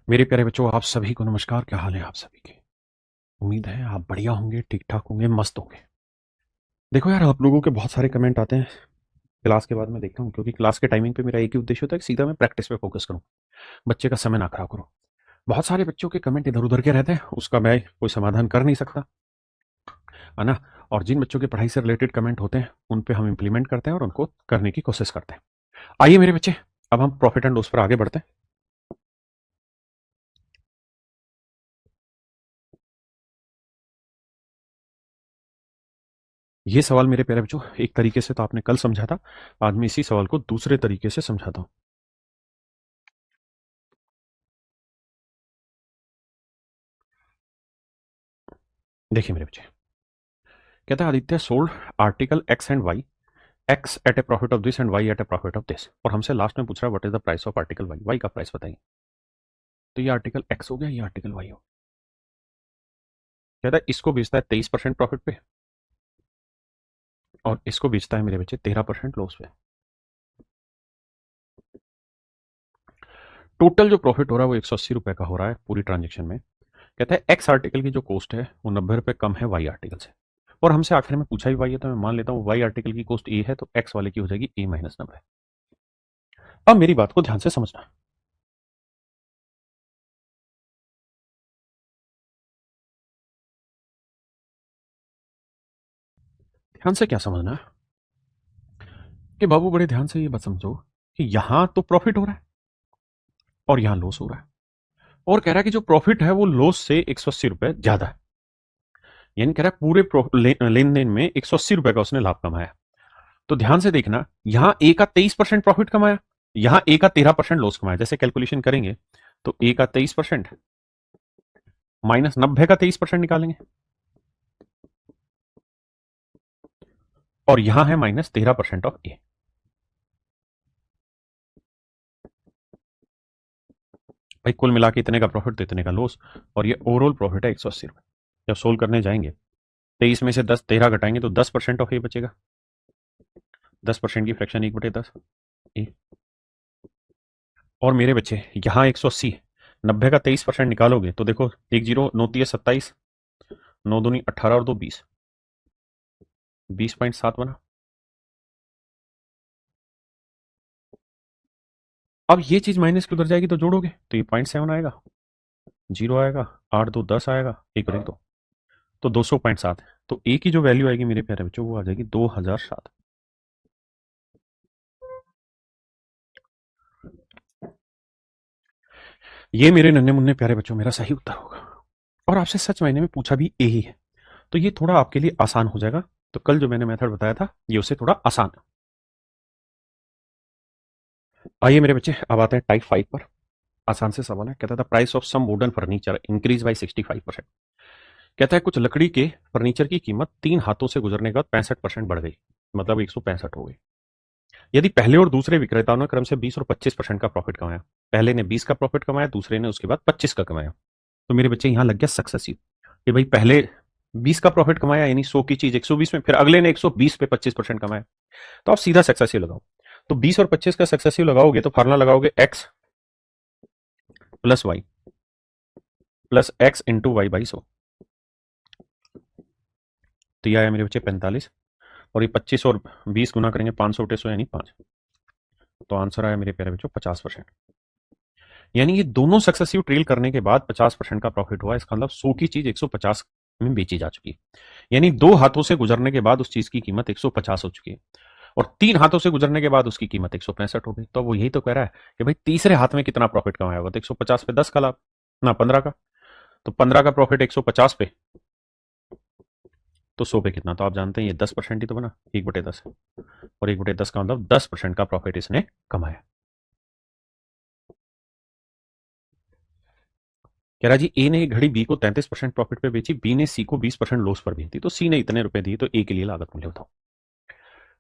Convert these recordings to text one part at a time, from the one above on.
मेरे प्यारे बच्चों, आप सभी को नमस्कार। क्या हाल है आप सभी के? उम्मीद है आप बढ़िया होंगे, ठीक ठाक होंगे, मस्त होंगे। देखो यार, आप लोगों के बहुत सारे कमेंट आते हैं क्लास के बाद। मैं देखता हूँ क्योंकि क्लास के टाइमिंग पे मेरा एक ही उद्देश्य होता है कि सीधा मैं प्रैक्टिस पे फोकस करूँ, बच्चे का समय ना खराब करूँ। बहुत सारे बच्चों के कमेंट इधर उधर के रहते हैं, उसका मैं कोई समाधान कर नहीं सकता, है ना। और जिन बच्चों के पढ़ाई से रिलेटेड कमेंट होते हैं उन पे हम इंप्लीमेंट करते हैं और उनको करने की कोशिश करते हैं। आइए मेरे बच्चे, अब हम प्रॉफिट एंड लॉस पर आगे बढ़ते हैं। ये सवाल मेरे प्यारे बच्चों एक तरीके से तो आपने कल समझा था, आज मैं इसी सवाल को दूसरे तरीके से समझाता हूँ। देखिए मेरे बच्चे, कहता है Aditya sold article X and Y, X at a profit of this and Y at a profit of this, और हमसे लास्ट में पूछ रहा है what is the price of article Y, Y का प्राइस बताइए। तो ये आर्टिकल एक्स हो गया, ये आर्टिकल वाई हो गया। कहता है इसको बेचता है 23% प्रॉफिट पे और इसको बेचता है मेरे बच्चे 13% लॉस पे। टोटल जो प्रॉफिट हो रहा है वो 180 रुपए का हो रहा है पूरी ट्रांजेक्शन में। कहता है एक्स आर्टिकल की जो कॉस्ट है वो 90 रुपए कम है वाई आर्टिकल से, और हमसे आखिर में पूछा ही वाई है, तो मैं मान लेता हूँ वाई आर्टिकल की कॉस्ट ए है तो एक्स वाले की हो जाएगी ए माइनस 90। अब मेरी बात को ध्यान से समझना, ध्यान से क्या समझना है कि बाबू, बड़े ध्यान से ये बात समझो कि यहां तो प्रॉफिट हो रहा है और यहां लॉस हो रहा है, और कह रहा है कि जो प्रॉफिट है वो लॉस से 180 रुपए ज्यादा है। यानी कह रहा है पूरे लेन देन में 180 रुपए का उसने लाभ कमाया। तो ध्यान से देखना, यहां ए का 23% प्रॉफिट कमाया, यहां ए का 13% लॉस कमाया। जैसे कैलकुलेशन करेंगे तो ए का 23% माइनस 90 का 23% निकालेंगे, और यहां है माइनस 13% ऑफ ए। भाई कुल मिला के इतने का प्रॉफिट तो इतने का लॉस, और ये ओवरऑल प्रॉफिट है 180 रुपए। जब सोल्व करने जाएंगे 23 में से 10 13 घटाएंगे तो 10% ऑफ ए बचेगा। 10% की फ्रैक्शन 1/10 ए। और मेरे बच्चे यहाँ 180, 90 का 23% निकालोगे तो देखो, एक जीरो, 9×3 = 27, 9×2 = 18 और 2 = 20, 20.7 बना। अब ये चीज माइनस की उधर जाएगी तो जोड़ोगे तो ये 0.7 आएगा, जीरो आएगा, 8×2 = 10 आएगा, एक और एक दो, तो 200.7। तो ए की जो वैल्यू आएगी मेरे प्यारे बच्चों वो आ जाएगी 2007। ये मेरे नन्हे मुन्ने प्यारे बच्चों मेरा सही उत्तर होगा, और आपसे सच मायने में पूछा भी ए ही है, तो ये थोड़ा आपके लिए आसान हो जाएगा। तो कल जो मैंने मेथड बताया था ये उससे थोड़ा आसान है। आइए मेरे बच्चे, अब आते हैं टाइप 5 पर। आसान से सवाल है, कहता था price of some wooden furniture increase by 65%। कहता है कुछ लकड़ी के फर्नीचर की कीमत 3 हाथों से गुजरने के बाद 65% बढ़ गई, मतलब 165 हो गई। यदि पहले और दूसरे विक्रेताओं ने क्रम से 20 और 25% का प्रॉफिट कमाया, पहले ने 20 का प्रॉफिट कमाया, दूसरे ने उसके बाद 25 का कमाया, तो मेरे बच्चे यहां लग गया सक्सेसिव कि भाई पहले 20 का प्रॉफिट कमाया यानी 100 की चीज 120 में, फिर अगले ने 120 पे 25% कमाया, तो आप सीधा सक्सेसिव लगाओ। तो 20 और 25 का सक्सेसिव लगाओगे तो फार्मूला लगाओगे X plus Y plus X into Y by 100। तो यह आया मेरे बच्चे 45, और ये 25 और 20 गुना करेंगे 500 यानी 5, तो आंसर आया मेरे प्यारे बच्चों 50%। यानी ये दोनों सक्सेसिव ट्रेल करने के बाद 50% का प्रॉफिट हुआ। इसका मतलब 100 की चीज 150 में बेची जा चुकी है, यानी 2 हाथों से गुजरने के बाद उस चीज की कीमत 150 हो चुकी है, और 3 हाथों से गुजरने के बाद उसकी कीमत 165 हो गई। तो वो यही तो कह रहा है कि भाई तीसरे हाथ में कितना प्रॉफिट कमाया होगा, तो 150 पे 10 का लाभ, ना 15 का, तो 15 का प्रॉफिट 150 पे, तो 100 पे कितना, तो आप जानते हैं ये 10% ही तो बना, 1/10, और 1/10 का मतलब 10% का प्रॉफिट इसने कमाया। कह रहा जी ए ने घड़ी बी को 33% प्रॉफिट पे बेची, बी ने सी को 20% लॉस पर बेची, तो सी ने इतने रुपए दिए, तो ए के लिए लागत मूल्य बताओ।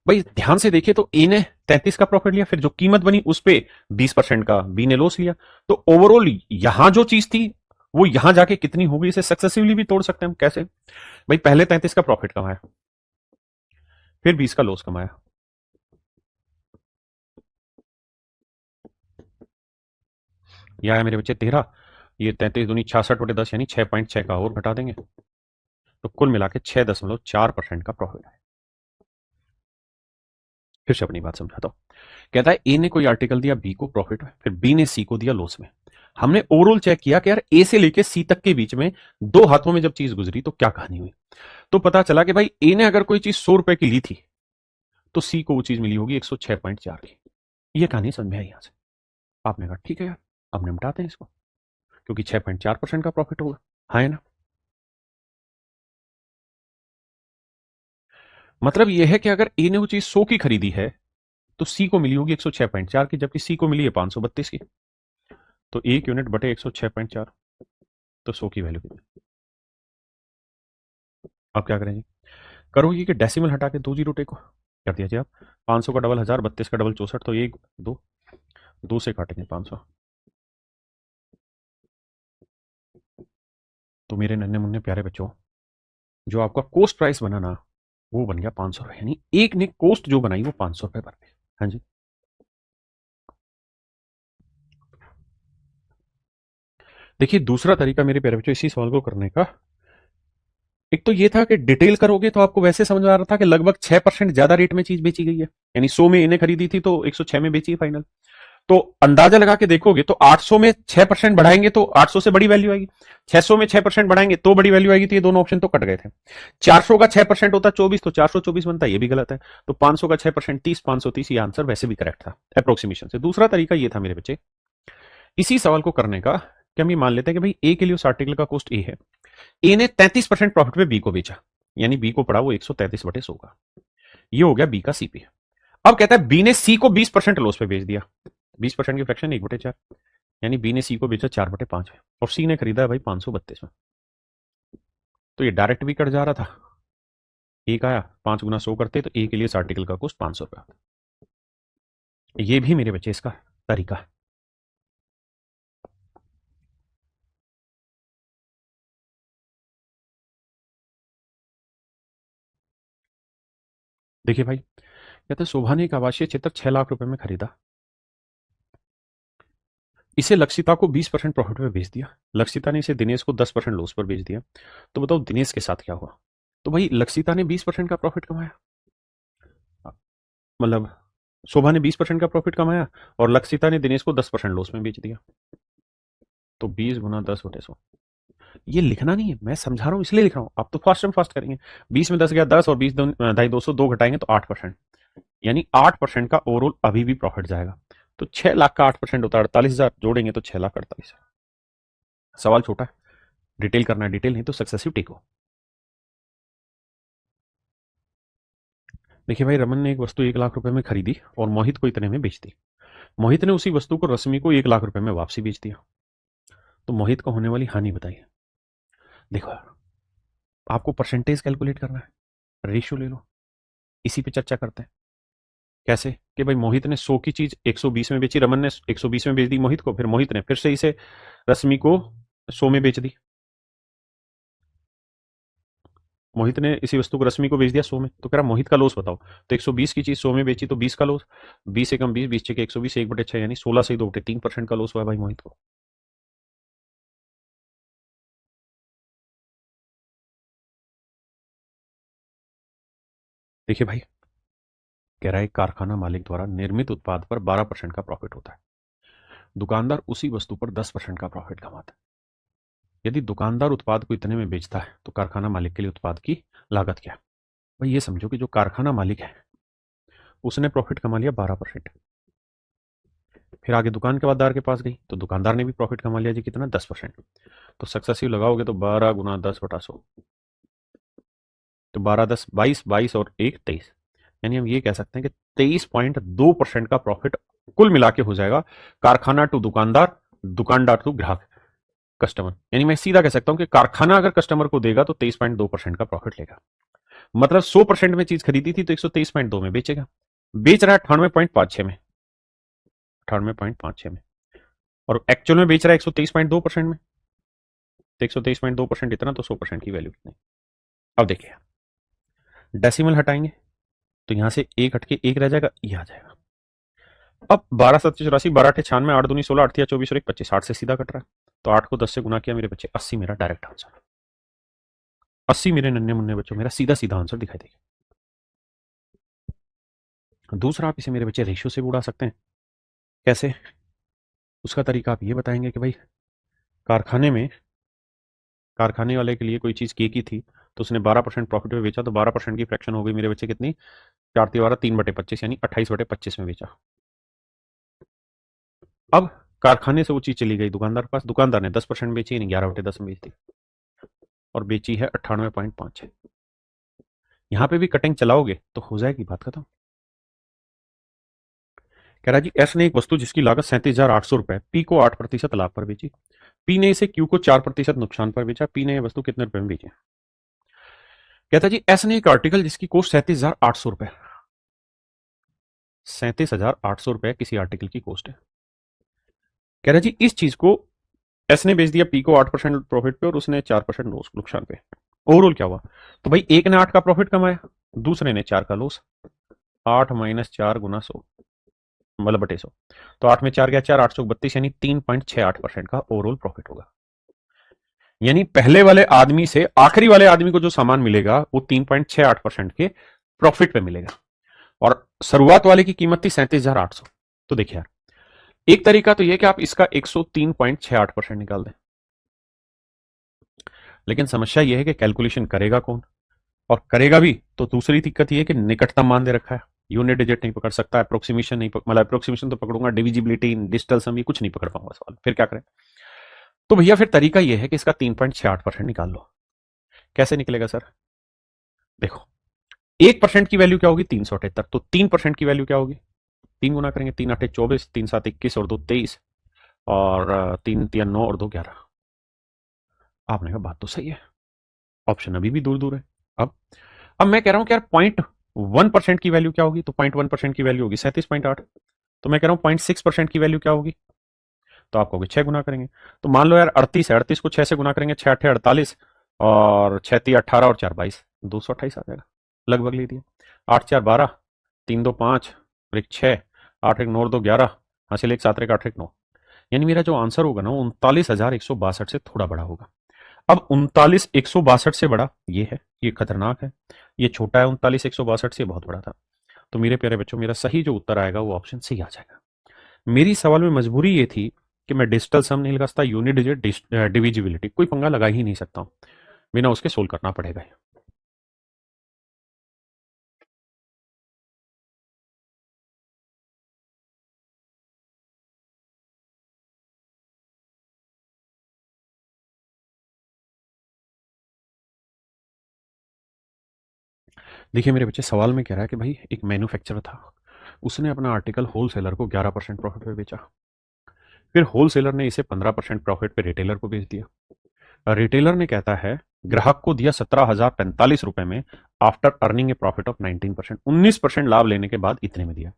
भाई ध्यान से देखिए, तो ए ने 33 का प्रॉफिट लिया, फिर जो कीमत बनी उस पे 20% का बी ने लॉस लिया, तो ओवरऑल यहां जो चीज थी वो यहां जाके कितनी होगी, इसे सक्सेसिवली भी तोड़ सकते हैं हम। कैसे? भाई पहले 33 का प्रॉफिट कमाया, फिर 20 का लॉस कमाया, यह है मेरे बच्चे 13, ये 33×66/10 यानी 6.6 का और घटा देंगे, तो कुल मिला के 6.4% का प्रॉफिट है। फिर से अपनी बात समझाता हूं। कहता है ए ने कोई आर्टिकल दिया बी को प्रॉफिट में, फिर बी ने सी को दिया लॉस में। हमने ओवरऑल चेक किया कि यार ए से लेके सी तक के बीच में दो हाथों में जब चीज गुजरी तो क्या कहानी हुई। तो पता चला कि भाई ए ने अगर कोई चीज 100 रुपए की ली थी तो सी को वो चीज मिली होगी 106.4 की। ये कहानी समझ में आई यहां से। आपने कहा ठीक है यार, अब निपटाते हैं इसको, क्योंकि 6.4% का प्रॉफिट होगा, हाँ है ना। मतलब यह है कि अगर ए ने वो चीज 100 की खरीदी है तो सी को मिली होगी 106.4 की, जबकि सी को मिली है 532 की। तो 1 यूनिट बटे 106.4, तो 100 की वैल्यू कितनी। अब क्या करेंगे, करोगे कि डेसिमल हटा के 2 जीरो टेको कर दिया जी आप। 500 का डबल 1000, 32 का डबल 64, तो 1 2 2 से काटेंगे 500, तो मेरे नन्हे मुन्ने प्यारे बच्चों, जो आपका कोस्ट प्राइस बना ना वो बन गया 500 रुपए, यानी एक ने कोस्ट जो बनाई वो 500 रुपए बन गई। हाँ जी। देखिए दूसरा तरीका मेरे प्यारे बच्चों इसी सवाल को करने का, एक तो ये था कि डिटेल करोगे तो आपको वैसे समझ आ रहा था कि लगभग 6% ज्यादा रेट में चीज बेची गई है, यानी 100 में इन्हें खरीदी थी तो 106 में बेची है फाइनल। तो अंदाजा लगा के देखोगे तो 800 में 6% बढ़ाएंगे तो 800 से बड़ी वैल्यू आएगी, 600 में 6% बढ़ाएंगे तो बड़ी वैल्यू आएगी, तो ये दोनों ऑप्शन तो कट गए थे। 400 का 6% होता 24, तो 424 बनता, ये भी गलत है। तो 500 का 6% 30, 530, ये आंसर वैसे भी करेक्ट था अप्रोक्सीमेशन से। दूसरा तरीका ये था मेरे बच्चे इसी सवाल को करने का, कि हम ये मान लेते हैं कि भाई ए के लिए उस आर्टिकल का कॉस्ट ए है, ए ने 33% प्रॉफिट पे बी को बेचा, यानी बी को पड़ा वो 133/100 का, ये हो गया बी का सीपी। अब कहता है बी ने सी को 20% लॉस पे बेच दिया, 20% की फ्रैक्शन 1/4, यानी बी ने सी को बेचा 4/5 में, और सी ने खरीदा है भाई 532 में। तो ये डायरेक्ट भी कट जा रहा था, एक आया 5 गुना 100 करते तो ए के लिए इस आर्टिकल का कॉस्ट 500 रुपया। ये भी मेरे बच्चे इसका तरीका। देखिए भाई, कहते शोभा ने एक आवासीय क्षेत्र 6 लाख रुपए में खरीदा, इसे लक्षिता को 20% प्रॉफिट में बेच दिया, लक्षिता ने इसे दिनेश को 10% लॉस पर बेच दिया। तो बताओ दिनेश के साथ क्या हुआ। तो भाई लक्षिता ने 20% का प्रॉफिट कमाया, मतलब शोभा ने 20% का प्रॉफिट कमाया और लक्षिता ने दिनेश को 10% लॉस में बेच दिया। तो 20 × 10/100, ये लिखना नहीं है, मैं समझा रहा हूं इसलिए लिख रहा हूं, आप तो फास्ट एंड फास्ट करेंगे। 20 में 10 गया 10, और 20 ढाई 200, 2 घटाएंगे तो 8%, यानी 8% का ओवरऑल अभी भी प्रॉफिट जाएगा। तो 6 लाख का 8% होता है 48,000, जोड़ेंगे तो 6,48,000। सवाल छोटा है, डिटेल करना है डिटेल, नहीं तो सक्सेसिव टेक हो। देखिए भाई, रमन ने एक वस्तु 1 लाख रुपए में खरीदी और मोहित को इतने में बेच दी। मोहित ने उसी वस्तु को रश्मि को 1 लाख रुपए में वापसी बेच दिया। तो मोहित को होने वाली हानि बताइए। देखो यार, आपको परसेंटेज कैलकुलेट करना है, रेशियो ले लो, इसी पे चर्चा करते हैं। कैसे कि भाई मोहित ने 100 की चीज 120 में बेची, रमन ने 120 में बेच दी मोहित को, फिर मोहित ने फिर से इसे रश्मि को 100 में बेच दी। मोहित ने इसी वस्तु को रश्मि को बेच दिया 100 में, तो कह रहा मोहित का लॉस बताओ। तो 120 की चीज 100 में बेची तो 20 का लॉस, 20 से कम 20, 20 के 120, 1/6, यानी 16 से 2/3% का लॉस हुआ भाई मोहित को। देखिए भाई, कह रहा है कारखाना मालिक द्वारा निर्मित उत्पाद पर 12% का प्रॉफिट होता है, दुकानदार उसी वस्तु पर 10% का प्रॉफिट कमाता है। यदि दुकानदार उत्पाद को इतने में बेचता है तो कारखाना मालिक के लिए उत्पाद की लागत क्या है। भाई ये समझो कि जो कारखाना मालिक है उसने प्रॉफिट कमा लिया 12%, फिर आगे दुकान के बाजार के पास गई तो दुकानदार ने भी प्रॉफिट कमा लिया जी, कितना 10%। तो सक्सेसिव लगाओगे तो 12 × 10/100, तो 12 10 22, 22 और 1 23, यानी हम ये कह सकते हैं कि 23.2% का प्रॉफिट कुल मिला के हो जाएगा, कारखाना टू दुकानदार, दुकानदार टू ग्राहक कस्टमर। यानी मैं सीधा कह सकता हूं कि कारखाना अगर कस्टमर को देगा तो 23.2% का प्रॉफिट लेगा। मतलब 100% में चीज खरीदी थी तो 123.2 में बेचेगा, बेच रहा है 98.56 में, 98.56 में, और एक्चुअल में बेच रहा है 123.2% में। तो 123.2% इतना, तो 100% की वैल्यू कितनी। अब देखिए, डेसिमल हटाएंगे तो यहां से एक हटके एक रह जाएगा, ये आ जाएगा। अब 12 7 84, 12 8 96, 8 दूनी 16, 8 या 24 और 1 25, 60 से सीधा कट रहा है। तो 8 को 10 से गुना किया मेरे बच्चे, 80 मेरा डायरेक्ट आंसर। 80 मेरे नन्हे मुन्ने बच्चों मेरा सीधा सीधा आंसर दिखाई देगा। दूसरा, आप इसे मेरे बच्चे रेशियो से भी उड़ा सकते हैं। कैसे? उसका तरीका आप ये बताएंगे कि भाई कारखाने में, कारखाने वाले के लिए कोई चीज़ के की थी, तो उसने 12% प्रॉफिट में बेचा, तो 12% की फ्रैक्शन हो गई मेरे बच्चे कितनी, 4 × 3/25 यानी 28/25 में बेचा। अब कारखाने से वो चीज़ चली गई दुकानदार के पास, दुकानदार ने 10% बेची यानी 11/10 में बेच दी, और बेची है 98.5। यहाँ पे भी कटिंग चलाओगे तो हो जाएगी बात खत्म। कह रहा जी एस ने एक वस्तु जिसकी लागत 37,800 रुपए, पी को 8% लाभ पर बेची, पी ने इसे क्यू को 4% नुकसान पर बेचा, पी ने यह वस्तु कितने रुपए में बेची? कहता जी एस ने एक आर्टिकल जिसकी कॉस्ट 37,800 रुपए, 37,800 रुपए किसी आर्टिकल की कॉस्ट है। कह रहा जी इस चीज को एस ने बेच दिया पी को 8% प्रॉफिट पे और उसने 4% नुकसान पे, ओवरऑल क्या हुआ? तो भाई एक ने 8 का प्रॉफिट कमाया, दूसरे ने 4 का लॉस। 8 - 4 × 100 मतलब बटे 100, तो 8 में 4 गया 4, 832 यानी 3.68% का ओवरऑल प्रॉफिट होगा। यानी पहले वाले आदमी से आखिरी वाले आदमी को जो सामान मिलेगा वो 3.68% के प्रॉफिट पे मिलेगा, और शुरुआत वाले की कीमत थी 37,800। तो देखिए यार, एक तरीका तो यह कि आप इसका 103.68% निकाल दें, लेकिन समस्या यह है कि कैलकुलेशन करेगा कौन, और करेगा भी तो दूसरी दिक्कत यह है कि निकटतम मान दे रखा है, यूनिट डिजिट नहीं पकड़ सकता, अप्रोक्सीमेशन नहीं मतलब अप्रोक्सीमेशन तो पकड़ूंगा, डिविजिबिलिटी, डिजिटल सम, ये कुछ नहीं पकड़ पाऊंगा सवाल, फिर क्या करें? तो भैया फिर तरीका यह है कि इसका 3.68% निकाल लो। कैसे निकलेगा सर? देखो, 1% की वैल्यू क्या होगी? 378, तो 3% की वैल्यू क्या होगी? 3 गुना करेंगे, 3 × 8 = 24, 3 × 7 = 21 और 2 = 23, और 3 × 3 = 9 और 2 = 11। आपने कहा बात तो सही है, ऑप्शन अभी भी दूर दूर है। अब मैं कह रहा हूं कि यार 0.1% की वैल्यू क्या होगी? तो 0.1% की वैल्यू होगी 37.8। तो मैं कह रहा हूं 0.6% की वैल्यू क्या होगी? तो आप कहोगे 6 गुना करेंगे। तो मान लो यार 38 है, 38 को 6 से गुना करेंगे, 6 × 8 = 48, और 6 × 3 = 18 और 4 = 22, 228 आ जाएगा, लगभग ले दिया। 8 × 4 = 12, 3 × 2 = 5 और 1 = 6, 8 × 1 = 9 और 2 = 11, हासिल 1 × 7 = 8 × 1 = 9। यानी मेरा जो आंसर होगा ना, 39,162 से थोड़ा बड़ा होगा। अब 39,162 से बड़ा ये है, ये खतरनाक है, ये छोटा है 39,162 से, बहुत बड़ा था। तो मेरे प्यारे बच्चों, मेरा सही जो उत्तर आएगा वो ऑप्शन सी आ जाएगा। मेरी सवाल में मजबूरी ये थी कि मैं डिजिटल सम नहीं लगा सकता, यूनिट डिजिट, डिविजिबिलिटी, कोई पंगा लगा ही नहीं सकता हूं, बिना उसके सोल्व करना पड़ेगा। देखिए मेरे बच्चे, सवाल में कह रहा है कि भाई एक मैन्युफैक्चरर था, उसने अपना आर्टिकल होलसेलर को 11% प्रॉफिट पे बेचा, फिर होलसेलर ने इसे 15% प्रॉफिट पे रिटेलर को बेच दिया। रिटेलर ने कहता है ग्राहक को दिया 17,045 रुपए में, after earning a profit of 19%, 19% लाभ लेने के बाद इतने में दिया।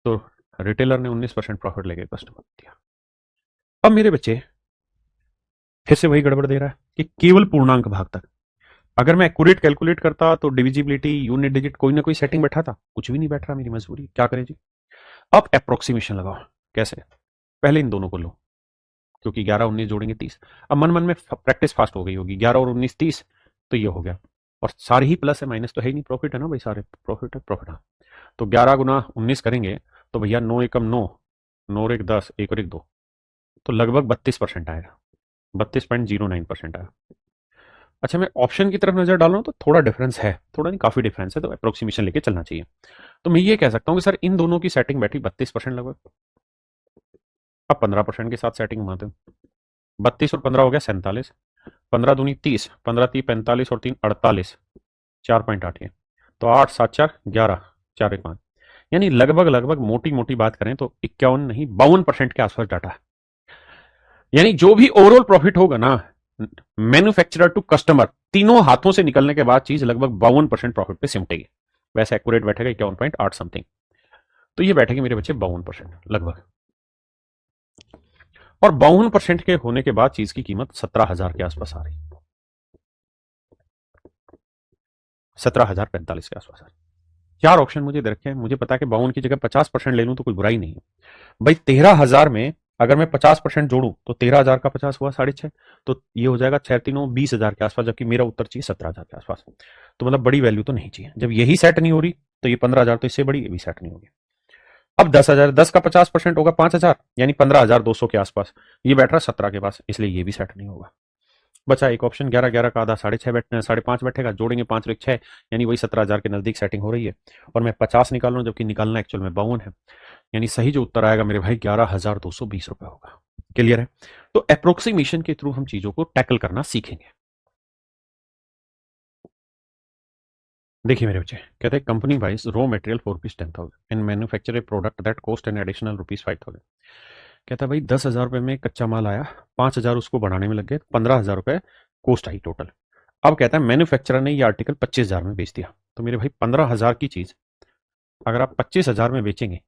तो रिटेलर ने 19% प्रॉफिट लेके कस्टमर को दिया। अब मेरे बच्चे फिर से वही गड़बड़ दे रहा है कि केवल पूर्णांक भाग तक। अगर मैं एक्यूरेट कैलकुलेट करता तो डिविजिबिलिटी, यूनिट डिजिट, कोई ना कोई सेटिंग बैठा था, कुछ भी नहीं बैठ रहा, मेरी मजबूरी, क्या करें जी? अब अप्रोक्सीमेशन लगाओ। कैसे? पहले इन दोनों को लो, क्योंकि 11 19 जोड़ेंगे 30। अब मन मन में प्रैक्टिस फास्ट हो गई होगी, 11 और 19 30, तो ये हो गया, और सारे ही प्लस है, माइनस तो है ही नहीं, प्रॉफिट है ना भाई, सारे प्रॉफिट है, प्रॉफिट है। तो 11 × 19 करेंगे तो भैया 9 एकम 9, 9 और 1 10, 1 और 1 2, तो लगभग 32% आएगा, 32.09% आया। अच्छा, मैं ऑप्शन की तरफ नजर डाल रहा हूं तो थोड़ा डिफरेंस है, थोड़ा नहीं काफी डिफरेंस है, तो अप्रोक्सीमेशन लेके चलना चाहिए। तो मैं ये कह सकता हूँ कि सर इन दोनों की सेटिंग बैठी 32% लगभग। अब 15% के साथ सेटिंग घुमाते हैं, 32 और 15 हो गया 47, 15 दूनी 30, 15 × 3 = 45 और 3 = 48, 4.8 ये, तो 8 7 4 11, 4 1 5, यानी लगभग लगभग मोटी मोटी बात करें तो 51 नहीं 52% के आसपास डाटा है। यानी जो भी ओवरऑल प्रॉफिट होगा ना, मैन्युफैक्चरर टू कस्टमर, तीनों हाथों से निकलने के बाद चीज लगभग 52% प्रॉफिट पे सिमटेगी। वैसे एक्यूरेट बैठेगा 51.8 समथिंग, तो ये बैठेगी मेरे बच्चे 52% लगभग। और 52% के होने के बाद चीज की कीमत 17,000 के आसपास आ रही, 17,045 के आसपास आ रही। 4 ऑप्शन मुझे दे रखे हैं, मुझे पता है कि 52 की जगह 50% ले लूं तो कोई बुराई नहीं है भाई। 13,000 में अगर मैं 50% जोड़ूं तो 13,000 का 50 हुआ 6.5, तो ये हो जाएगा 6 3 20,000 के आसपास, जबकि मेरा उत्तर चाहिए 17,000 के आसपास। तो मतलब बड़ी वैल्यू तो नहीं चाहिए। जब यही सेट नहीं हो रही तो ये 15,000 तो इससे बड़ी, ये भी सेट नहीं होगी। अब 10,000, 10 का 50% होगा 5,000, यानी 15,200 के आसपास। ये बैठ रहा 17 के पास, इसलिए ये भी सेट नहीं होगा। बचा एक ऑप्शन 11, 11 का आधा 6.5 बैठने 5.5 बैठेगा, जोड़ेंगे 5 और 6, यानी वही 17,000 के नजदीक सेटिंग हो रही है। और मैं 50 निकाल रहा हूं, जबकि निकालना एक्चुअल में 52 है। यानी सही जो उत्तर आएगा मेरे भाई 11,220 रुपए होगा। क्लियर है? तो अप्रोक्सीमेशन के थ्रू हम चीजों को टैकल करना सीखेंगे। देखिए मेरे बच्चे, कहते हैं company buys raw material for ₹10,000 and manufacture a product that cost an additional ₹5,000। कहता है भाई 10,000 रुपए में कच्चा माल आया, 5,000 उसको बढ़ाने में लग गए, 15,000 रुपए कॉस्ट आई टोटल। अब कहता है मैन्युफैक्चरर ने ये आर्टिकल 25,000 में बेच दिया। तो मेरे भाई 15,000 की चीज अगर आप 25,000 में बेचेंगे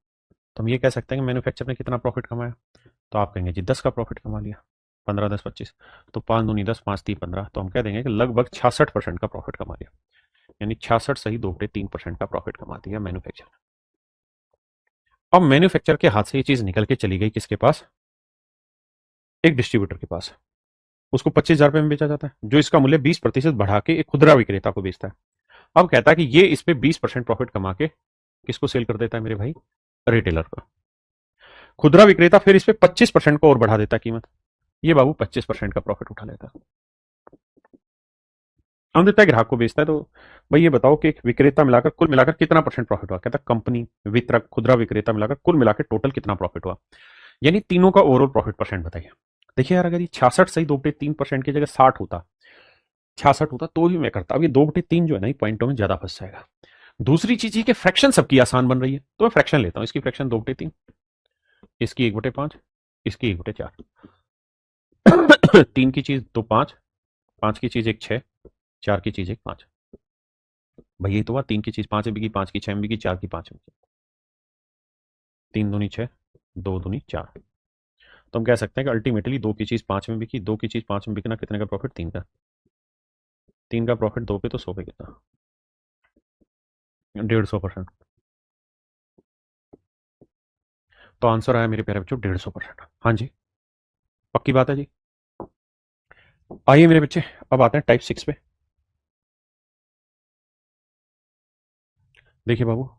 तो हम ये कह सकते हैं कि मैन्युफैक्चर ने कितना प्रॉफिट कमाया। तो आप कहेंगे जी 10 का प्रॉफिट कमा लिया। 15 10 25, तो 5 दूनी 10, 5 3 15, तो हम कह देंगे कि लगभग 66% का प्रॉफिट कमा लिया। यानी 66 सही 2/3% का प्रॉफिट कमा दिया मैन्युफैक्चर। अब मैन्युफैक्चर के हाथ से ये चीज निकल के चली गई किसके पास? एक डिस्ट्रीब्यूटर के पास। उसको 25,000 रुपए में बेचा जाता है, जो इसका मूल्य 20% बढ़ा के एक खुदरा विक्रेता को बेचता है। अब कहता है कि ये इस पे 20% प्रॉफिट कमा के किसको सेल कर देता है मेरे भाई? रिटेलर को। खुदरा विक्रेता फिर इस पे 25% को और बढ़ा देता है कीमत। ये बाबू 25% का प्रॉफिट उठा लेता है। हम देता है ग्राहक को बेचता है। तो भाई ये बताओ कि एक विक्रेता मिलाकर कुल मिलाकर कितना परसेंट प्रॉफिट हुआ? कहता है कंपनी, वितरक, खुदरा विक्रेता मिलाकर कुल मिलाकर टोटल कितना प्रॉफिट हुआ, यानी तीनों का ओवरऑल प्रॉफिट परसेंट बताइए। देखिए यार, अगर ये 66 सही 2/3% की जगह 60 होता, 66 होता तो भी मैं करता। अब ये 2/3 जो है ना, ये पॉइंटों में ज्यादा फंस जाएगा। दूसरी चीज ये कि फ्रैक्शन सबकी आसान बन रही है, तो मैं फ्रैक्शन लेता हूं। इसकी फ्रैक्शन 2/3, इसकी 1/5, इसकी 1/4। 3 की चीज 2 5, 5 की चीज 1 6, 4 की चीज 1 5। भाई ये तो हुआ 3 की चीज 5 में बिकी, 5 की 6 में बिकी, 4 की 5 में बिकी। 3 दूनी 6, 2 दूनी 4। तो हम कह सकते हैं कि अल्टीमेटली 2 की चीज 5 में बिकी, 2 की चीज 5 में बिकना कितने का प्रॉफिट? 3 का। 3 का प्रॉफिट 2 पे तो 100 पे कितना? 150%। तो आंसर आया मेरे प्यारे बच्चों 150%। हाँ जी, पक्की बात है जी। आइए मेरे बच्चे, अब आते हैं टाइप 6 पे। देखिए बाबू,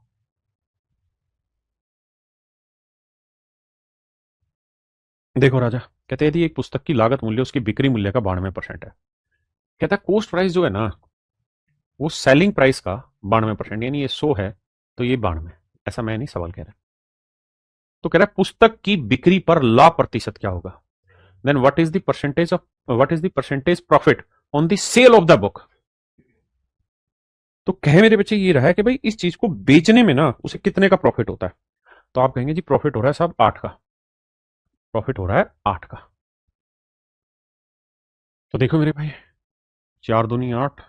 देखो राजा, कहते हैं यदि एक पुस्तक की लागत मूल्य उसकी बिक्री मूल्य का 92% है। कहता है कोस्ट प्राइस जो है ना, वो सेलिंग प्राइस का 92%, यानी ये 100 है तो ये 92। ऐसा मैं नहीं सवाल कह रहा। तो कह रहा है पुस्तक की बिक्री पर लाभ प्रतिशत क्या होगा? Then what is the percentage profit on the sale of the book. तो कहे मेरे बच्चे ये रहा है कि भाई इस चीज को बेचने में ना उसे कितने का प्रॉफिट होता है। तो आप कहेंगे जी प्रॉफिट हो रहा है साहब 8 का। प्रॉफिट हो रहा है 8 का। तो देखो मेरे भाई, 4 दूनी 8,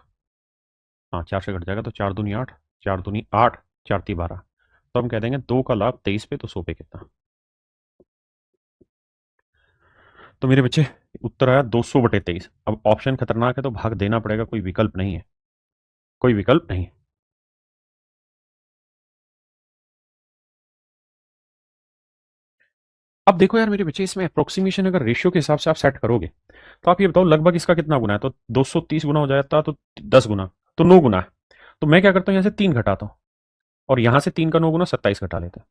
हाँ 4 से घट जाएगा तो 4 दूनी 8, 4 दूनी 8, 4 ती 12। तो हम कह देंगे 2 का लाभ 23 पे, तो 100 पे कितना? तो मेरे बच्चे उत्तर आया 200/23। अब ऑप्शन खतरनाक है तो भाग देना पड़ेगा, कोई विकल्प नहीं है, कोई विकल्प नहीं। अब देखो यार मेरे बच्चे, इसमें अप्रोक्सीमेशन अगर रेशियो के हिसाब से आप सेट करोगे तो आप ये बताओ लगभग इसका कितना गुना है। तो 230 गुना हो जाता तो 10 गुना, तो 9 गुना है। तो मैं क्या करता हूँ, यहाँ से 3 घटाता हूँ और यहाँ से 3 का 9 गुना 27 घटा लेते हैं।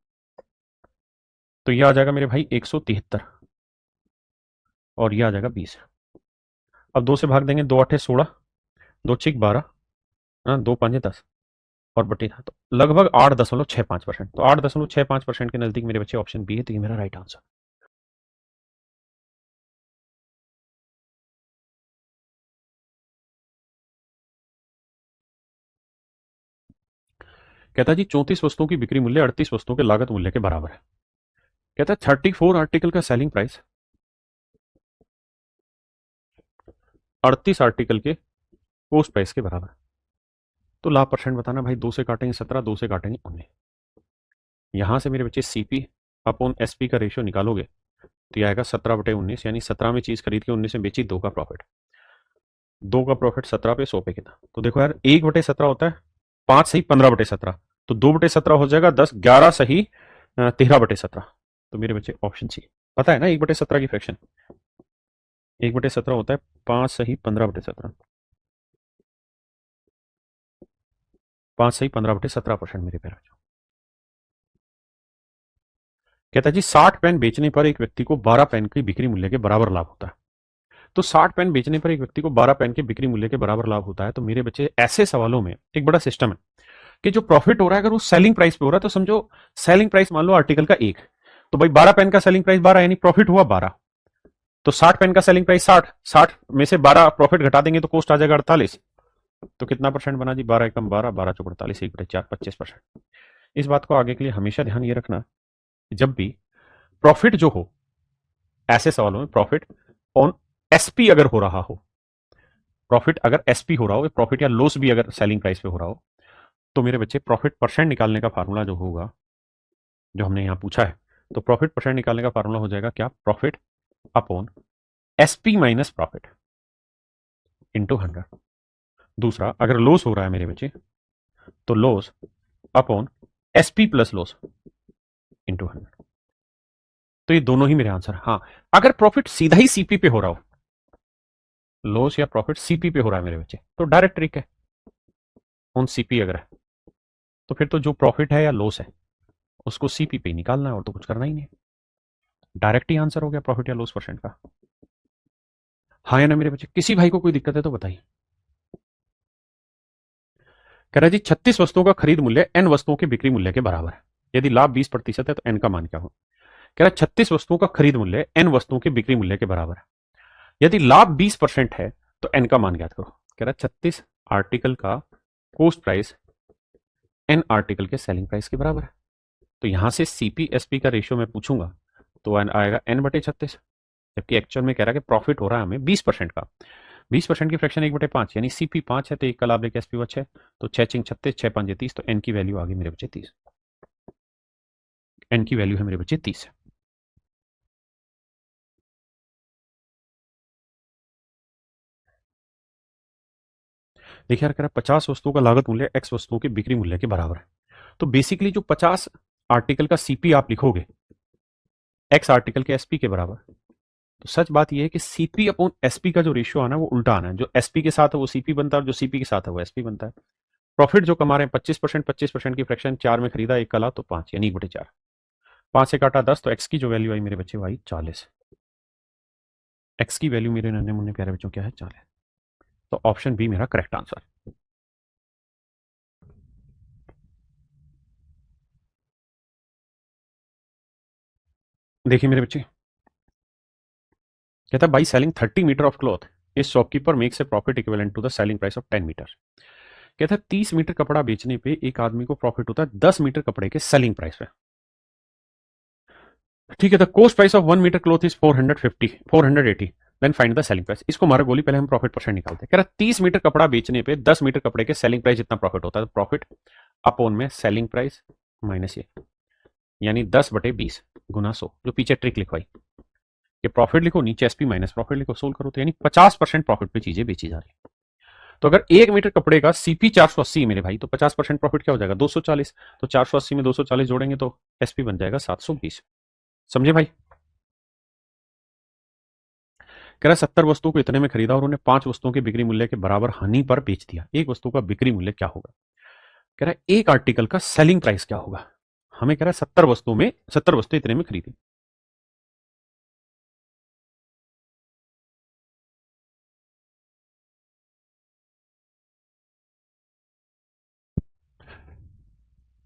तो ये आ जाएगा मेरे भाई 173, और ये आ जाएगा 20। अब 2 से भाग देंगे, 2 8 16, 2 6 12, हाँ 2 5 10, और बटे था तो लगभग 8.65%। तो 8.65% के नजदीक मेरे बच्चे ऑप्शन बी है, तो ये मेरा राइट आंसर। कहता है जी 34 वस्तुओं की बिक्री मूल्य 38 वस्तुओं के लागत मूल्य के बराबर है। कहता है 34 आर्टिकल का सेलिंग प्राइस 38 आर्टिकल के कोस्ट प्राइस के बराबर है। तो लाभ परसेंट बताना भाई। 2 से काटेंगे 17, 2 से काटेंगे 19। यहां से मेरे बच्चे सीपी अपॉन एसपी का रेशियो निकालोगे तो यह आएगा 17/19, यानी 17 में चीज खरीद के 19 में बेची, 2 का प्रॉफिट। 2 का प्रॉफिट 17 पे 100 पे कितना? तो देखो यार 1/17 होता है 5 सही 15/17, तो 2/17 हो जाएगा 10, 11 सही 13/17। तो मेरे बच्चे ऑप्शन सी। पता है ना 1/17 की फ्रैक्शन? 1/17 होता है 5 सही 15/17। 5 सही 15/17% मेरे प्यारे बच्चों। कहता है जी 60 पेन बेचने पर एक व्यक्ति को 12 पेन की बिक्री मूल्य के बराबर लाभ होता है। तो 60 पेन बेचने पर एक व्यक्ति को 12 पेन के बिक्री मूल्य के बराबर लाभ होता है। तो मेरे बच्चे ऐसे सवालों में एक बड़ा सिस्टम है कि जो प्रॉफिट हो रहा है अगर वो सेलिंग प्राइस पे हो रहा है तो समझो सेलिंग प्राइस मान लो आर्टिकल का 1, तो भाई 12 पेन का सेलिंग प्राइस 12 यानी प्रॉफिट हुआ 12। तो 60 पेन का सेलिंग प्राइस 60, 60 में से 12 प्रॉफिट घटा देंगे तो कॉस्ट आ जाएगा 48। तो कितना परसेंट बना जी? 12 एकम 12, 12 चौक 48, 1/4 25%। इस बात को आगे के लिए हमेशा ध्यान ये रखना, जब भी प्रॉफिट जो हो ऐसे सवालों में, प्रॉफिट ऑन एसपी अगर हो रहा हो, प्रॉफिट अगर एसपी हो रहा हो, प्रॉफिट या लॉस भी अगर सेलिंग प्राइस पे हो रहा हो, तो मेरे बच्चे प्रॉफिट परसेंट निकालने का फार्मूला जो होगा, जो हमने यहां पूछा है, तो प्रॉफिट परसेंट निकालने का फार्मूला हो जाएगा क्या? Profit upon SP minus profit into 100। दूसरा, अगर लॉस हो रहा है मेरे बच्चे, तो loss upon SP plus loss into 100। तो ये दोनों ही मेरे आंसर। हाँ, अगर प्रॉफिट सीधा ही सीपी पे हो रहा हो, लॉस या प्रॉफिट सीपी पे हो रहा है मेरे बच्चे, तो डायरेक्ट ट्रिक है, ऑन सीपी अगर है तो फिर तो जो प्रॉफिट है या लॉस है उसको सीपी पे निकालना है और तो कुछ करना ही नहीं। डायरेक्ट ही आंसर हो गया प्रॉफिट या लॉस परसेंट का। हाँ या ना मेरे बच्चे? किसी भाई को कोई दिक्कत है तो बताइए। कह रहा है जी 36 वस्तुओं का खरीद मूल्य एन वस्तुओं के बिक्री मूल्य के बराबर है। यदि लाभ 20% है तो एन का मान क्या हो? कह रहा है 36 वस्तुओं का खरीद मूल्य एन वस्तुओं के बिक्री मूल्य के बराबर है। यदि लाभ 20% है तो एन का मान ज्ञात करो। कह रहा है 36 आर्टिकल का कॉस्ट प्राइस एन आर्टिकल के सेलिंग प्राइस के बराबर है। तो यहां से सीपी एसपी का रेशियो मैं पूछूंगा तो आएगा n/36, जबकि एक्चुअल में कह रहा है कि प्रॉफिट हो रहा है हमें 20% का। 20% की फ्रैक्शन 1/5 यानी सीपी 5 है तो एक का लाभ लेके एसपी 6, तो 6×6 = 36, 6×5 = 30, तो एन की वैल्यू आ गई मेरे बच्चे 30। एन की वैल्यू है मेरे बच्चे 30। देखिए यार, कह रहा है 50 वस्तुओं का लागत मूल्य एक्स वस्तुओं के बिक्री मूल्य के बराबर है। तो बेसिकली जो 50 आर्टिकल का सीपी आप लिखोगे एक्स आर्टिकल के एसपी के बराबर, तो सच बात यह है कि सीपी अपॉन एसपी का जो रेशियो आना है वो उल्टा आना है। जो एसपी के साथ है वो सीपी बनता है और जो सीपी के साथ है वो एसपी बनता है। प्रॉफिट जो कमा रहे हैं 25%, 25% की फ्रैक्शन 4 में खरीदा, एक कला तो 5 यानी 1/4। 5 से काटा 10, तो एक्स की जो वैल्यू आई मेरे बच्चे वो आई 40। एक्स की वैल्यू मेरे नन्हे मुन्ने प्यारे बच्चों क्या है? 40। तो ऑप्शन बी मेरा करेक्ट आंसर। देखिए मेरे बच्चे, कहता है by selling 30 metre of cloth इस shopkeeper makes a profit equivalent to the selling price of 10 metre. कहता है 30 मीटर कपड़ा बेचने पे एक आदमी को प्रॉफिट होता है 10 मीटर कपड़े के सेलिंग प्राइस पे। ठीक है, the cost price of 1 metre cloth is 480, then find the selling price. इसको मारा गोली, पहले हम प्रॉफिट परसेंट निकालते हैं। कह रहा 30 मीटर कपड़ा बेचने पे 10 मीटर कपड़े के सेलिंग प्राइस जितना प्रॉफिट होता है, तो प्रॉफिट अपॉन में सेलिंग प्राइस माइनस ये, यानी 10/20 गुना 100। जो पीछे ट्रिक लिखवाई कि प्रॉफिट लिखो, नीचे एसपी माइनस प्रॉफिट लिखो, सोल्व करो, तो यानी 50% प्रॉफिट पे चीजें बेची जा रही है। तो अगर 1 मीटर कपड़े का सीपी 480 मेरे भाई, तो 50% प्रॉफिट क्या हो जाएगा? 240। तो 480 में 240 जोड़ेंगे तो एसपी बन जाएगा 720। समझे भाई? कह रहा है 70 वस्तुओं को इतने में खरीदा और उन्हें 5 वस्तुओं के बिक्री मूल्य के बराबर हानि पर बेच दिया। एक वस्तु का बिक्री मूल्य क्या होगा? कह रहा है एक आर्टिकल का सेलिंग प्राइस क्या होगा? हमें कह रहा है 70 वस्तु इतने में खरीदी।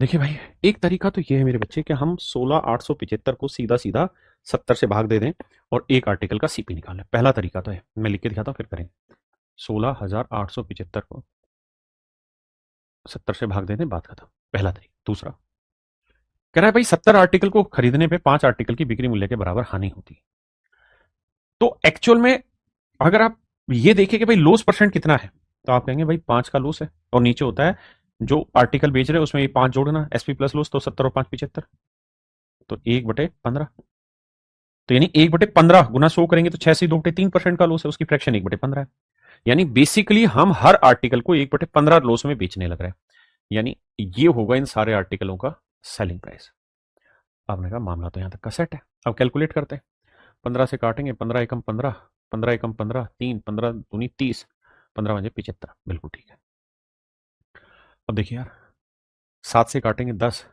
देखिए भाई, एक तरीका तो ये है मेरे बच्चे कि हम 16,875 को सीधा सीधा 70 से भाग दे दें और एक आर्टिकल का सीपी निकालें। पहला तरीका तो है, मैं लिख के दिखाता हूं फिर करेंगे। 16,875 को 70 से भाग दे दें, बात खत्म। पहला तरीका। दूसरा, कह रहा है भाई 70 आर्टिकल को खरीदने पे 5 आर्टिकल की बिक्री मूल्य के बराबर हानि होती है। तो एक्चुअल में अगर आप ये देखें कि भाई लॉस परसेंट कितना है, तो आप कहेंगे भाई 5 का लॉस है और नीचे होता है जो आर्टिकल बेच रहे हैं उसमें ये 5 जोड़ना, एसपी प्लस लॉस, तो 70 और 5 75, तो 1/15। तो यानी 1/15 गुना 100 करेंगे तो 6 से 2/3% का लॉस है, उसकी फ्रैक्शन 1/15 है। यानी बेसिकली हम हर आर्टिकल को 1/15 लॉस में बेचने लग रहे हैं। यानी ये होगा इन सारे आर्टिकलों का सेलिंग प्राइस। आपने कहा मामला तो यहां तक का सेट है। अब कैलकुलेट करते हैं। 15 से काटेंगे, 15 एकम 15, 15 एकम 15, 3, 15 दूनी 30, 15 पंजे 75, बिल्कुल ठीक है। अब देखिए यार, 7 से काटेंगे 10,